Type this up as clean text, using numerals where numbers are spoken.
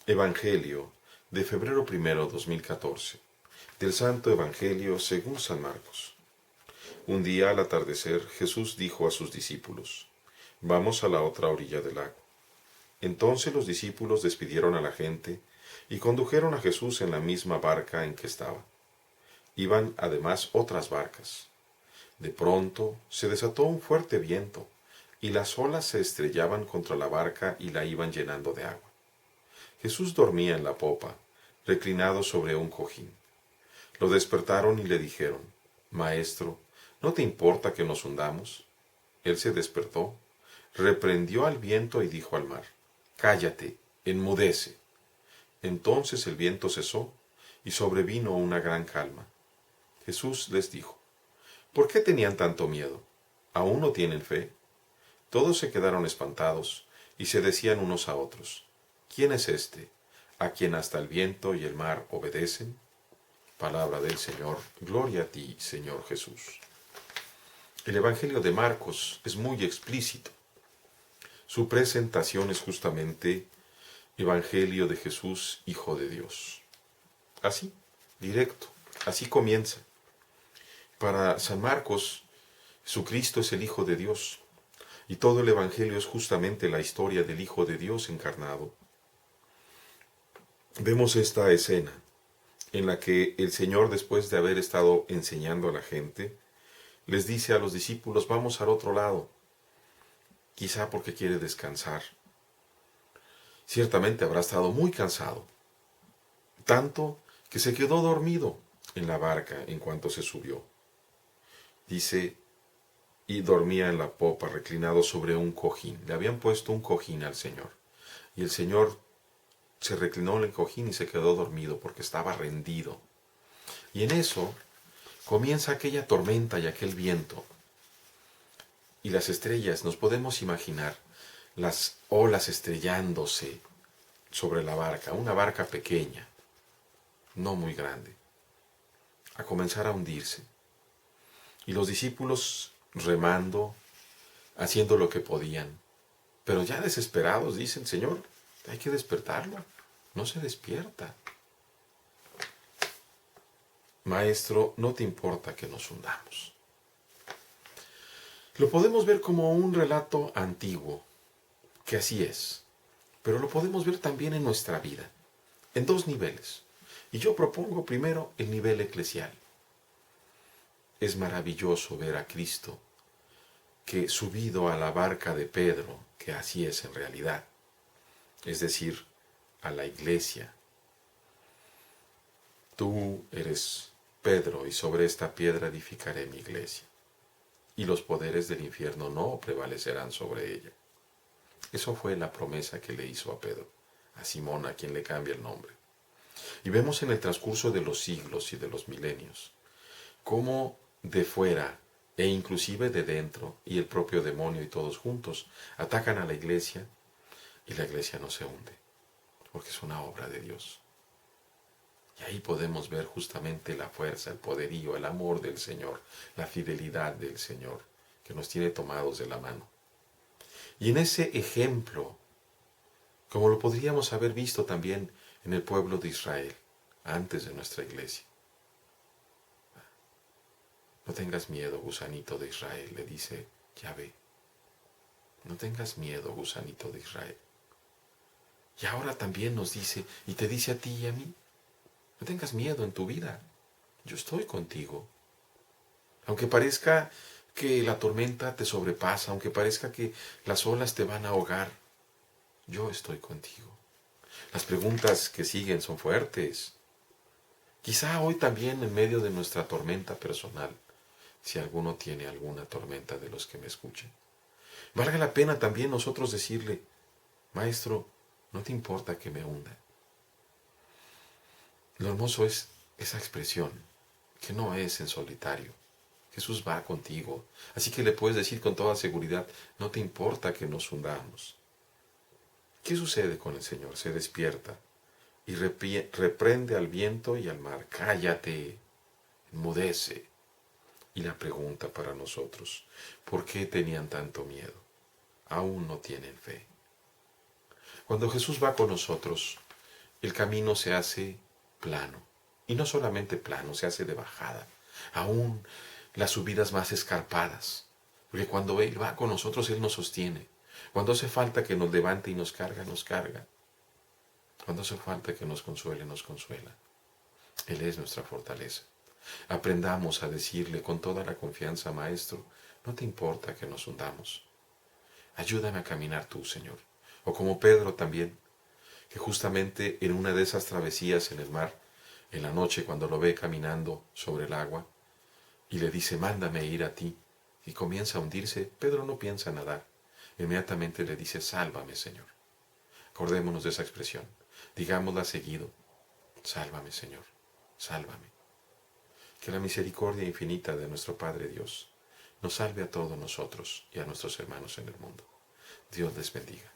Evangelio de febrero 2014 del Santo Evangelio según San Marcos. Un día al atardecer Jesús dijo a sus discípulos: Vamos a la otra orilla del lago. Entonces los discípulos despidieron a la gente y condujeron a Jesús en la misma barca en que estaba. Iban además otras barcas. De pronto se desató un fuerte viento, y las olas se estrellaban contra la barca y la iban llenando de agua. Jesús dormía en la popa, reclinado sobre un cojín. Lo despertaron y le dijeron: Maestro, ¿no te importa que nos hundamos? Él se despertó, reprendió al viento y dijo al mar: Cállate, enmudece. Entonces el viento cesó y sobrevino una gran calma. Jesús les dijo: ¿Por qué tenían tanto miedo? ¿Aún no tienen fe? Todos se quedaron espantados y se decían unos a otros: ¿Quién es este, a quien hasta el viento y el mar obedecen? Palabra del Señor. Gloria a ti, Señor Jesús. El Evangelio de Marcos es muy explícito. Su presentación es justamente Evangelio de Jesús, Hijo de Dios. Así, directo, así comienza. Para San Marcos, Jesucristo es el Hijo de Dios, y todo el Evangelio es justamente la historia del Hijo de Dios encarnado. Vemos esta escena en la que el Señor, después de haber estado enseñando a la gente, les dice a los discípulos: vamos al otro lado, quizá porque quiere descansar. Ciertamente habrá estado muy cansado, tanto que se quedó dormido en la barca en cuanto se subió. Dice, y dormía en la popa reclinado sobre un cojín. Le habían puesto un cojín al Señor, y el Señor se reclinó en el cojín y se quedó dormido porque estaba rendido. Y en eso comienza aquella tormenta y aquel viento. Y las estrellas, nos podemos imaginar las olas estrellándose sobre la barca, una barca pequeña, no muy grande, a comenzar a hundirse. Y los discípulos remando, haciendo lo que podían, pero ya desesperados dicen: Señor, hay que despertarlo, no se despierta. Maestro, ¿no te importa que nos hundamos? Lo podemos ver como un relato antiguo, que así es, pero lo podemos ver también en nuestra vida, en dos niveles. Y yo propongo primero el nivel eclesial. Es maravilloso ver a Cristo que, subido a la barca de Pedro, que así es en realidad, es decir, a la iglesia: tú eres Pedro, y sobre esta piedra edificaré mi iglesia, y los poderes del infierno no prevalecerán sobre ella. Eso fue la promesa que le hizo a Pedro, a Simón, a quien le cambia el nombre. Y vemos en el transcurso de los siglos y de los milenios cómo de fuera e inclusive de dentro, y el propio demonio y todos juntos, atacan a la iglesia, y la iglesia no se hunde, porque es una obra de Dios. Y ahí podemos ver justamente la fuerza, el poderío, el amor del Señor, la fidelidad del Señor, que nos tiene tomados de la mano. Y en ese ejemplo, como lo podríamos haber visto también en el pueblo de Israel, antes de nuestra iglesia. No tengas miedo, gusanito de Israel, le dice Yahvé. No tengas miedo, gusanito de Israel. Y ahora también nos dice, y te dice a ti y a mí: no tengas miedo en tu vida, yo estoy contigo. Aunque parezca que la tormenta te sobrepasa, aunque parezca que las olas te van a ahogar, yo estoy contigo. Las preguntas que siguen son fuertes. Quizá hoy también, en medio de nuestra tormenta personal, si alguno tiene alguna tormenta de los que me escuchen, valga la pena también nosotros decirle: Maestro, ¿no te importa que me hunda? Lo hermoso es esa expresión, que no es en solitario. Jesús va contigo, así que le puedes decir con toda seguridad: no te importa que nos hundamos. ¿Qué sucede con el Señor? Se despierta y reprende al viento y al mar: cállate, enmudece. Y la pregunta para nosotros: ¿por qué tenían tanto miedo? Aún no tienen fe. Cuando Jesús va con nosotros, el camino se hace plano. Y no solamente plano, se hace de bajada. Aún las subidas más escarpadas. Porque cuando Él va con nosotros, Él nos sostiene. Cuando hace falta que nos levante y nos carga, nos carga. Cuando hace falta que nos consuele, nos consuela. Él es nuestra fortaleza. Aprendamos a decirle con toda la confianza, Maestro, no te importa que nos hundamos. Ayúdame a caminar tú, Señor. O como Pedro también, que justamente en una de esas travesías en el mar, en la noche cuando lo ve caminando sobre el agua, y le dice, mándame ir a ti, y comienza a hundirse, Pedro no piensa nadar. Inmediatamente le dice, sálvame, Señor. Acordémonos de esa expresión. Digámosla seguido, sálvame, Señor, sálvame. Que la misericordia infinita de nuestro Padre Dios nos salve a todos nosotros y a nuestros hermanos en el mundo. Dios les bendiga.